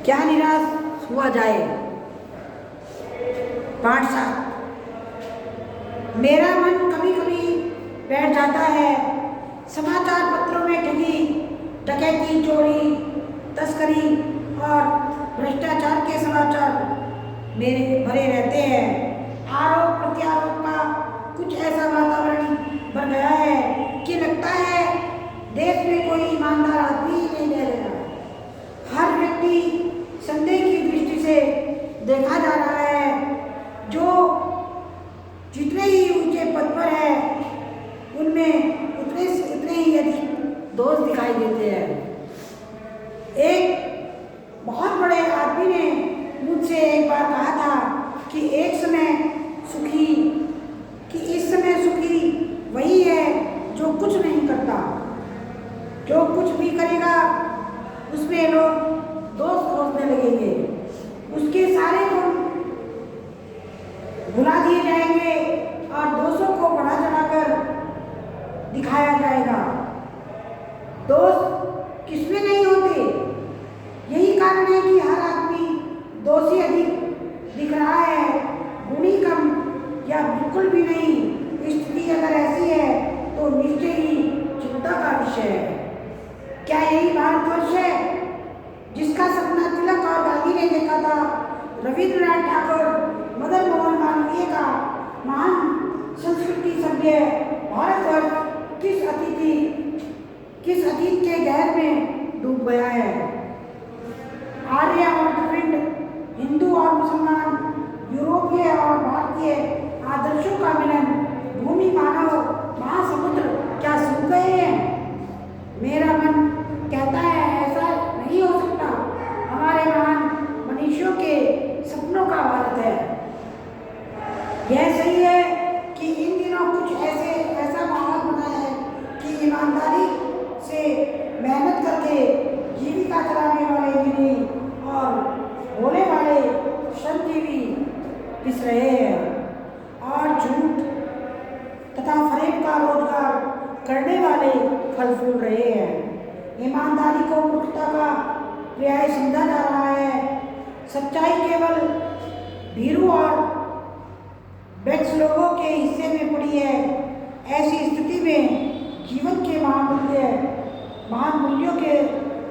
क्या निराश हुआ जाए। पाठ 7। मेरा मन कभी कभी बैठ जाता है समाचार पत्रों में ठगी, डकैती, चोरी, तस्करी और भ्रष्टाचार के समाचार मेरे भरे रहते हैं। आरोप प्रत्यारोप का कुछ ऐसा वातावरण बन गया है कि लगता है देश में कोई ईमानदार आदमी ही नहीं रह गया। हर व्यक्ति संदेह की दृष्टि से देखा जा रहा है। जो जितने ही ऊंचे पद पर है उनमें उतने ही अधिक दोष दिखाई देते हैं। एक बहुत बड़े आदमी ने मुझसे एक बार कहा था कि इस समय सुखी वही है जो कुछ नहीं करता। जो कुछ भी करेगा उसमें लोग दोष खोजने लगेंगे, उसके सारे गुण भुला दिए जाएंगे और दोषों को बढ़ा चढ़ाकर दिखाया जाएगा। दोष किसमें नहीं होते। यही कारण है कि हर आदमी दोषी अधिक दिख रहा है, गुणी कम या बिल्कुल भी नहीं। स्थिति अगर ऐसी है तो निश्चय ही चिंता का विषय है। क्या यही भारतवर्ष है जिसका सपना तिलक और गांधी ने देखा था? रविंद्रनाथ ठाकुर, मदन मोहन मालवीय का महान संस्कृति सभ्य भारतवर्ष किस अतीत के गहर में डूब गया है। आर्य और द्रविड़, हिंदू और मुसलमान, यूरोपीय और भारतीय आदर्शों का मिलन, भूमि, मानव, महासमुद्र क्या सूख गए हैं? मेरा मन कहता है ऐसा नहीं हो सकता। हमारे महान मनुष्यों के सपनों का भारत है। यह सही है कि इन दिनों कुछ ऐसा माहौल बना है कि ईमानदारी से मेहनत करके जीविका चलाने वाले गिनी और होने वाले श्रमजीवी पिस रहे हैं और झूठ तथा फरेब का रोजगार करने वाले फल फूल रहे हैं। ईमानदारी को मूर्खता का पर्याय समझा जा रहा है। सच्चाई केवल भीरू और बेक्स लोगों के हिस्से में पड़ी है। ऐसी स्थिति में जीवन के महान मूल्यों के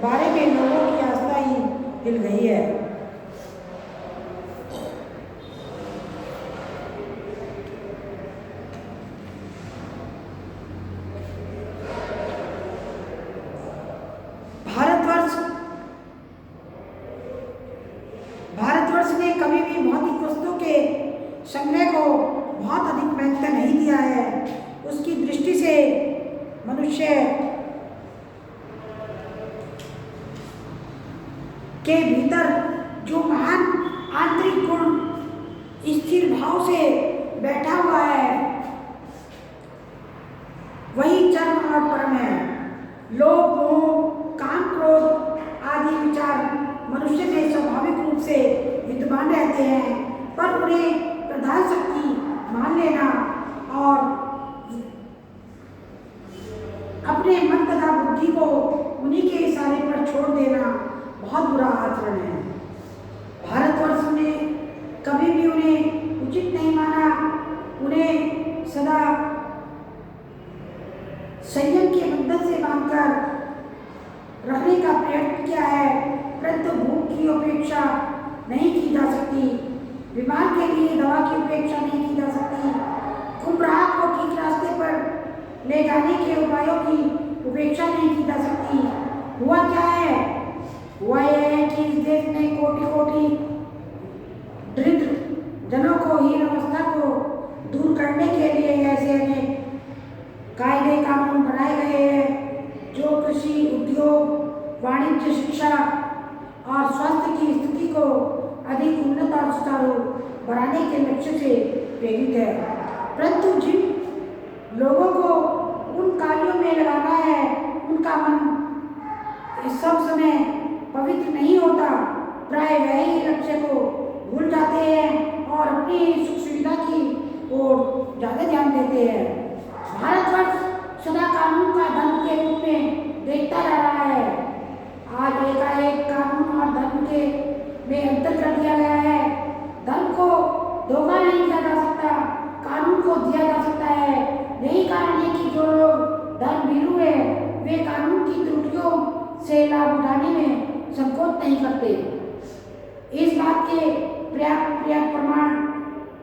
बारे में लोगों की आस्था ही हिल गई है। भारतवर्ष ने कभी भी भौतिक वस्तुओं के संग्रह को बहुत अधिक महत्व नहीं दिया है। उसकी दृष्टि से मनुष्य के भीतर जो महान आंतरिक गुण स्थिर भाव से बैठा हुआ है वही चरम और परम है। लोभ, मोह, काम, क्रोध आदि विचार मनुष्य में स्वाभाविक रूप से विद्यमान रहते हैं, पर उन्हें प्रधान शक्ति मान लेना और अपने मन तथा बुद्धि को उन्हीं के इशारे पर छोड़ देना बहुत बुरा आचरण है। भारतवर्ष ने कभी भी उन्हें उचित नहीं माना। उन्हें सदा संयम के बंधन से बांधकर रखने का प्रयत्न किया है, परंतु भूख की उपेक्षा नहीं की जा सकती, बीमार के लिए दवा की उपेक्षा नहीं की जा सकती, गुमराह को ठीक रास्ते पर ले जाने के उपायों की उपेक्षा नहीं की जा सकती। हुआ क्या है? हुआ यह है कि इस देश ने कोटि दरिद्र जनों को हीन अवस्था को दूर करने के लिए ऐसे अनेक कायदे कानून बनाए गए हैं जो कृषि, उद्योग, वाणिज्य, शिक्षा और स्वास्थ्य की स्थिति को अधिक उन्नत और सुचारू बनाने के लक्ष्य से प्रेरित है। परंतु जिन लोगों को उन कार्यों में लगाना है उनका मन इस सब समय पवित्र नहीं होता। प्राय वह ही लक्ष्य को भूल जाते हैं और अपनी सुख सुविधा की ओर ज़्यादा ध्यान देते हैं। भारतवर्ष सदा कानून का धर्म के रूप में देखता रहा है। आज एकाएक कानून और धर्म के में अंतर कर दिया गया है। धर्म को धोखा नहीं किया जा सकता, कानून को दिया जा सकता है। यही कारण है कि जो लोग धर्म भीरू है वे कानून की त्रुटियों से लाभ उठाने में संकोच नहीं करते। इस बात के पर्याप्त प्रमाण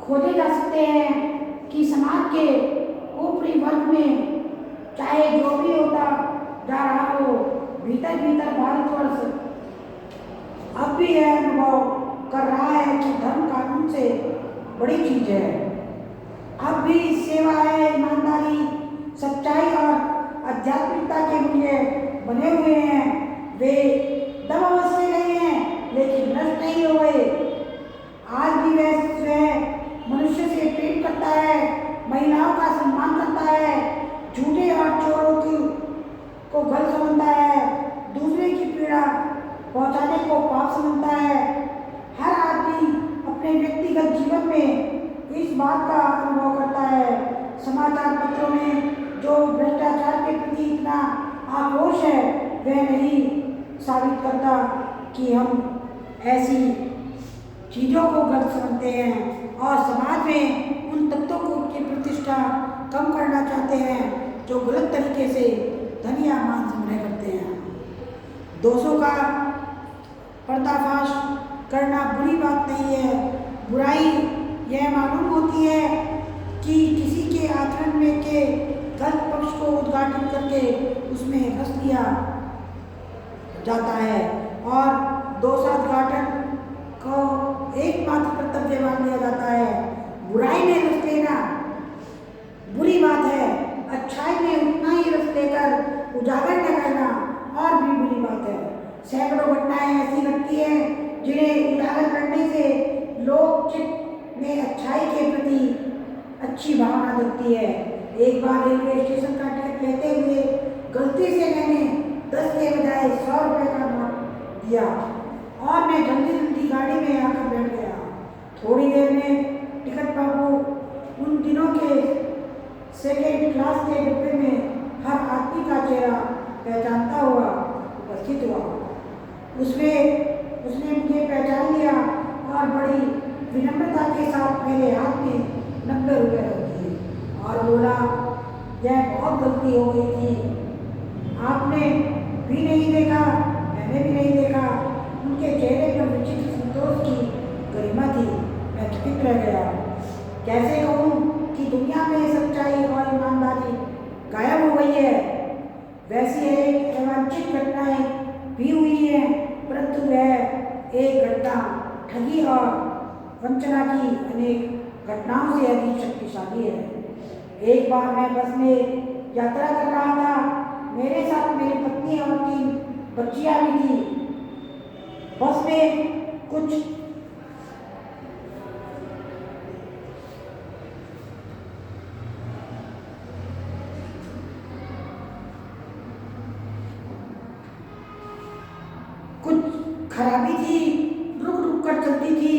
खोजे जा सकते हैं कि समाज के ऊपरी वर्ग में चाहे जो भी होता जा रहा हो, भीतर भीतर भारतवर्ष अब भी यह अनुभव कर रहा है कि धर्म कानून से बड़ी चीज है। अब भी सेवा है, ईमानदारी, सच्चाई और आध्यात्मिकता के मूल्य बने हुए हैं। वे दब अवश्य गए हैं लेकिन नष्ट नहीं हो गए। आज भी वह मनुष्य से प्रेम करता है, महिलाओं का सम्मान करता है, झूठे और चोरों को गलत समझता है, दूसरे की पीड़ा पहुंचाने को पाप समझता है। हर आदमी अपने व्यक्तिगत जीवन में इस बात का अनुभव करता है। समाचार पत्रों में जो भ्रष्टाचार के प्रति इतना आक्रोश है वह नहीं साबित करता कि हम ऐसी चीज़ों को गलत समझते हैं और समाज में उन तत्वों को की प्रतिष्ठा कम करना चाहते हैं जो गलत तरीके से धन या मान संग्रह करते हैं। दोषों का पर्दाफाश करना बुरी बात नहीं है। बुराई यह मालूम होती है कि किसी के आचरण में के गलत पक्ष को उद्घाटन करके उसमें रस लिया जाता है और दोषोद्घाटन को एकमात्र कर्तव्य मान लिया जाता है। बुराई में रस लेना बुरी बात है, अच्छाई में उतना ही रस लेकर उजागर न करना और भी बुरी बात है। सैकड़ों घटनाएं ऐसी घटती हैं जिन्हें उजागर करने से लोग चित्त में अच्छाई के प्रति अच्छी भावना जगती है। एक बार रेलवे स्टेशन का टिकट लेते हुए गलती से मैंने 10 के बजाय 100 रुपये का नोट दिया और मैं जल्दी जल्दी गाड़ी में आकर बैठ गया। थोड़ी देर में टिकट बाबू उन दिनों के सेकेंड क्लास के डिब्बे में हर आदमी का चेहरा पहचानता हुआ उपस्थित हुआ। उसने मुझे पहचान लिया और बड़ी विनम्रता के साथ मेरे हाथ में 90 रुपये रख दिए और बोला, यह बहुत गलती हो गई थी। आपने भी नहीं देखा, मैंने भी नहीं देखा। उनके चेहरे पर विचित्र संतोष की गरिमा थी। मैं चकित रह गया। कैसे कहूँ कि दुनिया में सच्चाई और ईमानदारी गायब हो गई है। वैसी एक अवांछित घटनाएं भी हुई हैं, परंतु वह एक घटना ठगी और वंचना की अनेक घटनाओं से अधिक शक्तिशाली है। एक बार मैं बस में यात्रा कर रहा था। मेरे साथ मेरी पत्नी और 3 बच्चियां भी थी। बस में कुछ खराबी थी, रुक रुक कर चलती थी।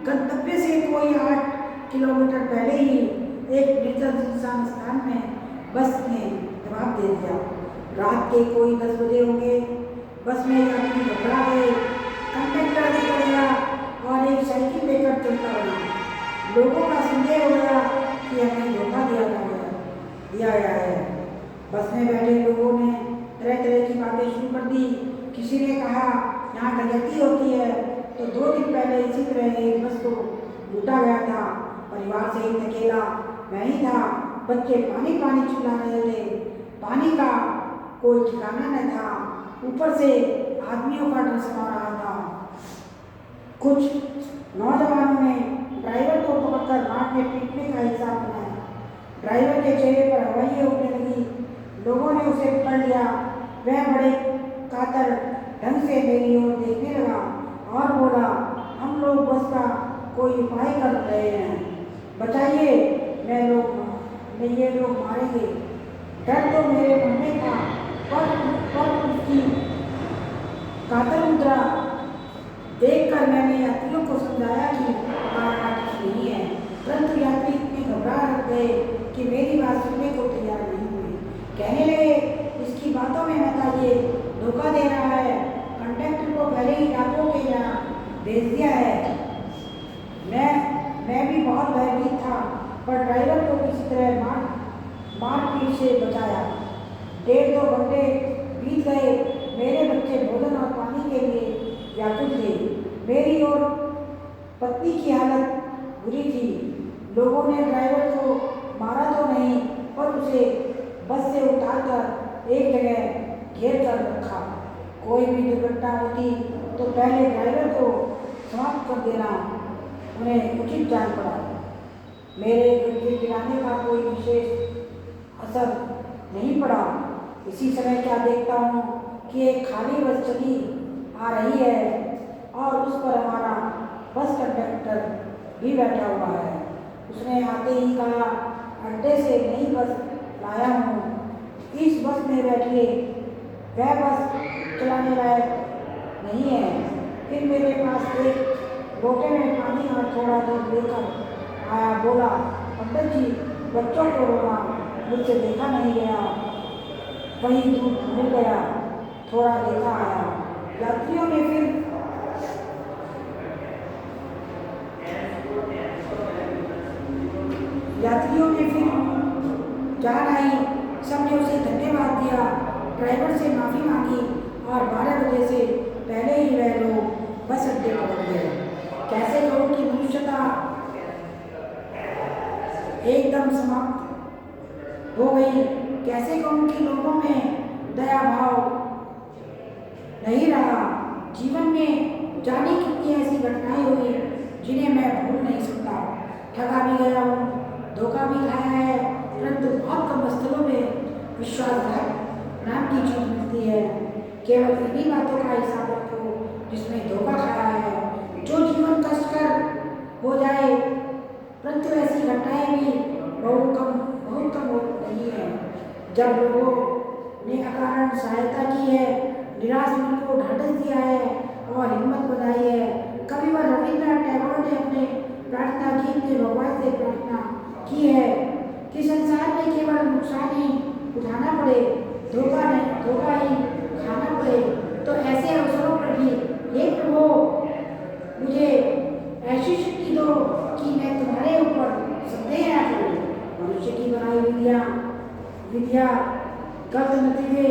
गंतव्य से कोई 8 किलोमीटर पहले ही एक निर्जन सुनसान स्थान में बस ने जवाब दे दिया। रात के कोई 10 बजे होंगे। बस में यात्री घबरा गए। कंडक्टर निकल गया और एक साइकिल लेकर चलता रहा। लोगों का संदेह हो गया कि हमें धोखा दिया गया है। बस में बैठे लोगों ने तरह तरह की बातें शुरू कर दी। किसी ने कहा यहाँ डकैती होती है, तो 2 दिन पहले इसी तरह एक बस को लूटा गया था। परिवार से ही अकेला मैं ही था। बच्चे पानी पानी चिल्ला रहे थे। पानी का कोई ठिकाना न था। ऊपर से आदमियों का डर सता रहा था। कुछ नौजवानों ने ड्राइवर को पकड़कर नाक में पीटने का हिसाब बनाया। ड्राइवर के चेहरे पर हवाइयाँ उड़ने लगी। लोगों ने उसे पकड़ लिया। वह बड़े कातर ढंग से मेरी ओर देखने लगा और बोला, हम लोग बस का कोई उपाय कर रहे हैं, बचाइए, ये लोग मारेंगे। डर तो मेरे मन में था, पर उसकी कातर मुद्रा देखकर मैंने यात्रियों को समझाया कि मारना ठीक नहीं है, परंतु यात्री इतने घबरा गए कि मेरी बात सुनने को तैयार नहीं हुए। कहने लगे, इसकी बातों में मत आइए, धोखा दे रहा है। कंडक्टर को पहले ही डाकों के यहाँ भेज पर ड्राइवर को किसी तरह मारपीट से बचाया। 1.5-2 घंटे बीत गए। मेरे बच्चे भोजन और पानी के लिए व्याकुल थे। मेरी और पत्नी की हालत बुरी थी। लोगों ने ड्राइवर को मारा तो नहीं, पर उसे बस से उतारकर एक जगह घेर कर रखा। कोई भी दुर्घटना होती तो पहले ड्राइवर को समाप्त कर देना उन्हें उचित जान पड़ा। मेरे गिराने का कोई विशेष असर नहीं पड़ा। इसी समय क्या देखता हूँ कि एक खाली बस चली आ रही है और उस पर हमारा बस कंडक्टर भी बैठा हुआ है। उसने आते ही कहा, अड्डे से नई बस लाया हूँ, इस बस में बैठिए। वह बस चलाने लायक नहीं है। फिर मेरे पास एक लोटे में पानी और थोड़ा दूध लेकर आया। बोला, पंडित जी, बच्चों को रोना मुझसे देखा नहीं गया। वही दूध मिल गया, थोड़ा देखा आया। यात्रियों ने फिर जान आई। सबने उसे धन्यवाद दिया, ड्राइवर से माफ़ी मांगी और 12 बजे से पहले ही वह लोग बस अड्डे पहुँच गए। कैसे कहूँ कि मनुष्यता एकदम समाप्त हो गई। कैसे कहूँ कि लोगों में दया भाव नहीं रहा। जीवन में जाने कितनी ऐसी घटनाएं हुई जिन्हें मैं भूल नहीं सकता। ठगा भी गया हूँ, धोखा भी खाया है, परंतु बहुत कम स्थलों में विश्वासघात नाम की चीज मिलती है। केवल इन्हीं बातों का हिसाब रखो जिसमें धोखा खाया है। जो जीवन कष्टकर हो जाए, परंतु ऐसी घटनाएं भी बहुत कम हो रही है। जब लोगों ने अकारण सहायता की है, निराश मन को ढांढस दिया है और हिम्मत बनाई है। कविवर रविन्द्रनाथ टैगोर ने अपने प्रार्थना गीत में भगवान से प्रार्थना की है कि संसार में केवल नुकसान ही उठाना पड़े, धोखा ही खाना पड़े, तो ऐसे अवसरों पर भी हे प्रभु, मुझे ऐसी शक्ति दो कि मैं तुम्हारे ऊपर संदेह न करूं। मनुष्य की बनाई विधिया गलत नतीजे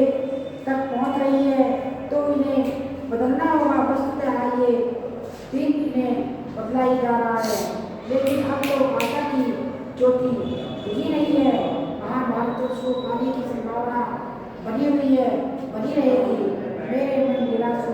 तक पहुंच रही है तो इन्हें बदलना होगा। वस्तुतः ये दिन इन्हें बदला ही जा रहा है, लेकिन अब तो आशा की ज्योति बुझी नहीं है। महाभारत को पाने की संभावना बनी हुई है, बनी रहेगी। मेरे मन निराश